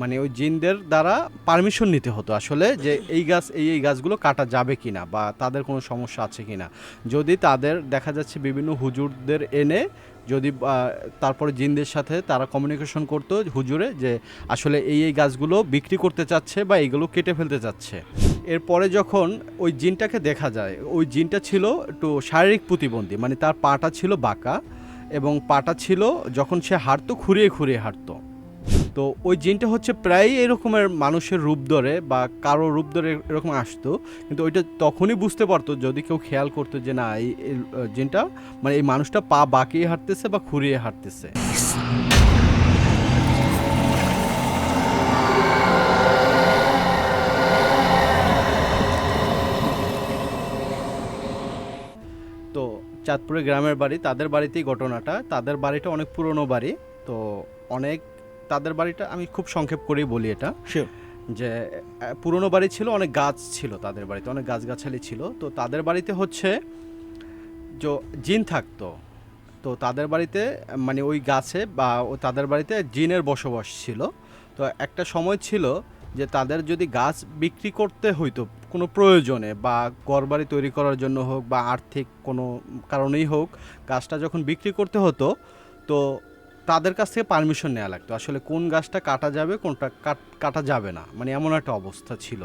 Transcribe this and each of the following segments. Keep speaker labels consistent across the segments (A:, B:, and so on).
A: মানে ওই জিনদের দ্বারা পারমিশন নিতে হতো আসলে যে এই গাছ এই গাছগুলো কাটা যাবে কিনা বা তাদের কোনো সমস্যা আছে কিনা। যদি তাদের দেখা যাচ্ছে বিভিন্ন হুজুরদের এনে যদি তারপরে জিনদের সাথে তারা কমিউনিকেশন করতো হুজুরে যে আসলে এই গাছগুলো বিক্রি করতে চাচ্ছে বা এইগুলো কেটে ফেলতে চাচ্ছে। এরপরে যখন ওই জিনটাকে দেখা যায়, ওই জিনটা ছিল একটু শারীরিক প্রতিবন্ধী, মানে তার পাটা ছিল বাঁকা এবং পাটা ছিল যখন সে হাঁটতো খুঁড়িয়ে খুঁড়িয়ে হাঁটতো। তো ওই জিনটা হচ্ছে প্রায় এরকমের মানুষের রূপ ধরে বা কারো রূপ ধরে এরকম আসতো, কিন্তু ওইটা তখনই বুঝতে পারতো যদি কেউ খেয়াল করতো যে না এই জিনটা মানে এই মানুষটা পা বাঁকিয়ে হাঁটতেছে বা খুঁড়িয়ে হাঁটতেছে। তো চাঁদপুরে গ্রামের বাড়ি, তাদের বাড়িতেই ঘটনাটা। তাদের বাড়িটা অনেক পুরনো বাড়ি। তো অনেক তাদের বাড়িটা আমি খুব সংক্ষেপ করেই বলি এটা,
B: শিওর।
A: যে পুরনো বাড়ি ছিল, অনেক গাছ ছিল তাদের বাড়িতে, অনেক গাছগাছালি ছিল। তো তাদের বাড়িতে হচ্ছে যে জিন থাকতো। তো তাদের বাড়িতে মানে ওই গাছে বা তাদের বাড়িতে জিনের বসবাস ছিল। তো একটা সময় ছিল যে তাদের যদি গাছ বিক্রি করতে হইতো কোনো প্রয়োজনে বা ঘরবাড়ি তৈরি করার জন্য হোক বা আর্থিক কোনো কারণেই হোক, গাছটা যখন বিক্রি করতে হতো তো তাদের কাছ থেকে পারমিশন নেওয়া লাগতো আসলে কোন গাছটা কাটা যাবে কোনটা কাটা যাবে না, মানে এমন একটা অবস্থা ছিল।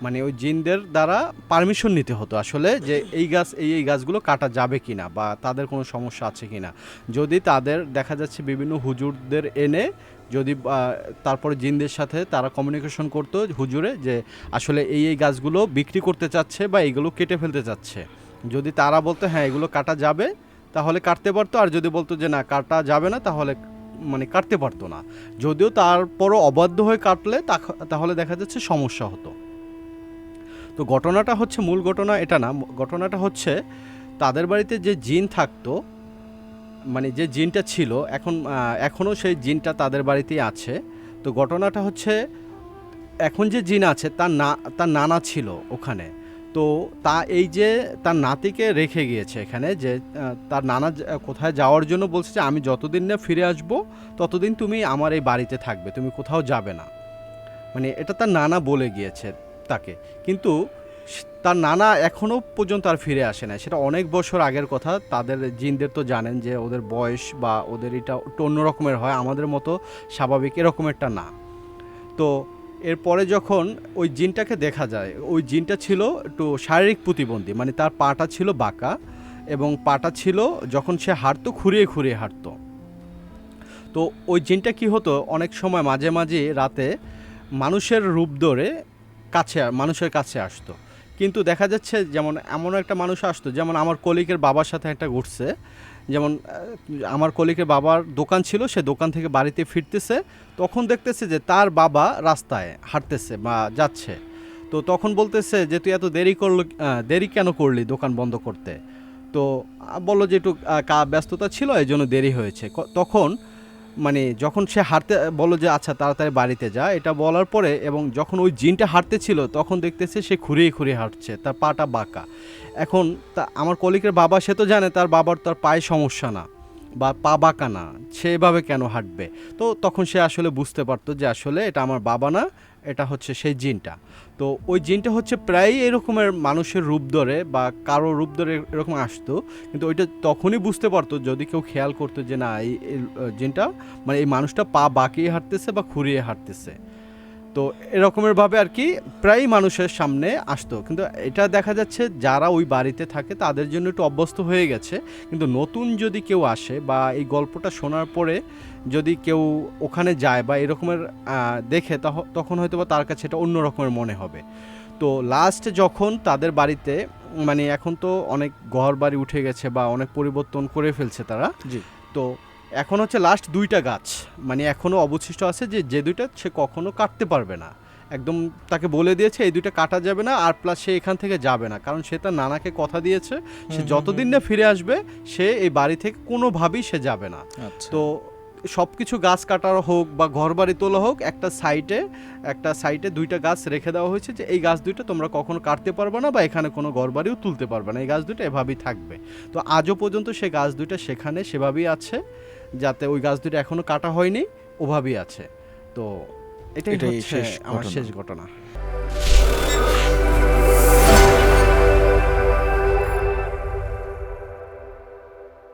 A: মানে ওই জিনদের দ্বারা পারমিশন নিতে হতো আসলে যে এই গাছ এই গাছগুলো কাটা যাবে কিনা বা তাদের কোনো সমস্যা আছে কিনা। যদি তাদের দেখা যাচ্ছে বিভিন্ন হুজুরদের এনে যদি তারপরে জিনদের সাথে তারা কমিউনিকেশন করতো হুজুরে যে আসলে এই গাছগুলো বিক্রি করতে চাচ্ছে বা এইগুলো কেটে ফেলতে চাচ্ছে। যদি তারা বলতো হ্যাঁ এগুলো কাটা যাবে তাহলে কাটতে পারতো, আর যদি বলতো যে না কাটা যাবে না তাহলে মানে কাটতে পারতো না। যদিও তারপরও অবাধ্য হয়ে কাটলে তাহলে দেখা যাচ্ছে সমস্যা হতো। তো ঘটনাটা হচ্ছে, মূল ঘটনা এটা না, ঘটনাটা হচ্ছে তাদের বাড়িতে যে জিন থাকতো, মানে যে জিনটা ছিল এখনও সেই জিনটা তাদের বাড়িতেই আছে। তো ঘটনাটা হচ্ছে এখন যে জিন আছে তার নানা ছিল ওখানে। তো এই যে তার নাতিকে রেখে গিয়েছে এখানে, যে তার নানা কোথায় যাওয়ার জন্য বলছে যে আমি যতদিন না ফিরে আসব ততদিন তুমি আমার এই বাড়িতে থাকবে, তুমি কোথাও যাবে না। মানে এটা তার নানা বলে গিয়েছে তাকে। কিন্তু তার নানা এখনও পর্যন্ত আর ফিরে আসে না। সেটা অনেক বছর আগের কথা। তাদের জিনদের তো জানেন যে ওদের বয়স বা ওদের এটা একটু অন্য রকমের হয়, আমাদের মতো স্বাভাবিক এরকমেরটা না। তো এরপরে যখন ওই জিনটাকে দেখা যায়, ওই জিনটা ছিল একটু শারীরিক প্রতিবন্ধী, মানে তার পাটা ছিল বাঁকা এবং পাটা ছিল যখন সে হাঁটতো খুঁড়িয়ে খুঁড়িয়ে হাঁটতো। তো ওই জিনটা কি হতো অনেক সময় মাঝে মাঝে রাতে মানুষের রূপ ধরে মানুষের কাছে আসতো। কিন্তু দেখা যাচ্ছে যেমন এমন একটা মানুষ আসতো, যেমন আমার কলিগের বাবার সাথে একটা ঘটছে। যেমন আমার কলিগের বাবার দোকান ছিল, সে দোকান থেকে বাড়িতে ফিরতেছে, তখন দেখতেছে যে তার বাবা রাস্তায় হাঁটতেছে বা যাচ্ছে। তো তখন বলতেছে যে তুই এত দেরি কেন করলি দোকান বন্ধ করতে? তো বললো যে একটু ব্যস্ততা ছিল এই জন্য দেরি হয়েছে। তখন মানে যখন সে হাঁটতে বললো যে আচ্ছা তাড়াতাড়ি বাড়িতে যা, এটা বলার পরে এবং যখন ওই জিনটা হাঁটতে ছিল তখন দেখতেছে সে খুঁড়িয়ে খুঁড়িয়ে হাঁটছে, তার পাটা বাঁকা। এখন আমার কলিকের বাবা, সে তো জানে তার বাবার তার পায়ে সমস্যা না বা পা বাঁকা না, সে এভাবে কেন হাঁটবে। তো তখন সে আসলে বুঝতে পারতো যে আসলে এটা আমার বাবা না, এটা হচ্ছে সেই জিনটা। তো ওই জিনটা হচ্ছে প্রায় এরকমের মানুষের রূপ ধরে বা কারো রূপ ধরে এরকম আসতো, কিন্তু ওইটা তখনই বুঝতে পারতো যদি কেউ খেয়াল করতো যে না এই জিনটা মানে এই মানুষটা পা বাঁকিয়ে হাঁটতেছে বা খুঁড়িয়ে হাঁটতেছে। তো এরকমের ভাবে আর কি প্রায় মানুষের সামনে আসতো। কিন্তু এটা দেখা যাচ্ছে যারা ওই বাড়িতে থাকে তাদের জন্য একটু অভ্যস্ত হয়ে গেছে। কিন্তু নতুন যদি কেউ আসে বা এই গল্পটা শোনার পরে যদি কেউ ওখানে যায় বা এরকমের দেখে তখন হয়তো বা তার কাছে এটা অন্য রকমের মনে হবে। তো লাস্ট যখন তাদের বাড়িতে মানে এখন তো অনেক ঘর বাড়ি উঠে গেছে বা অনেক পরিবর্তন করে ফেলছে তারা।
B: জি।
A: তো এখন হচ্ছে লাস্ট দুইটা গাছ মানে এখনও অবশিষ্ট আছে, যে দুইটা সে কখনো কাটতে পারবে না। একদম তাকে বলে দিয়েছে এই দুইটা কাটা যাবে না, আর প্লাস সে এখান থেকে যাবে না, কারণ সে তার নানাকে কথা দিয়েছে সে যতদিন না ফিরে আসবে সে এই বাড়ি থেকে কোনোভাবেই সে যাবে না।
B: আচ্ছা।
A: তো সব কিছু গাছ কাটার হোক বা ঘর বাড়ি তোলা হোক, একটা সাইডে দুইটা গাছ রেখে দেওয়া হয়েছে যে এই গাছ দুইটা তোমরা কখনো কাটতে পারবে না বা এখানে কোনো ঘর বাড়িও তুলতে পারবে না, এই গাছ দুইটা এভাবেই থাকবে। তো আজও পর্যন্ত সে গাছ দুইটা সেখানে সেভাবেই আছে, যাতে ওই গাছ দুটো এখনও কাটা হয়নি, ওভাবেই আছে। তো এটাই
B: এটাই
A: হচ্ছে
B: শেষ
A: আমার
B: ঘটনা।
A: শেষ ঘটনা।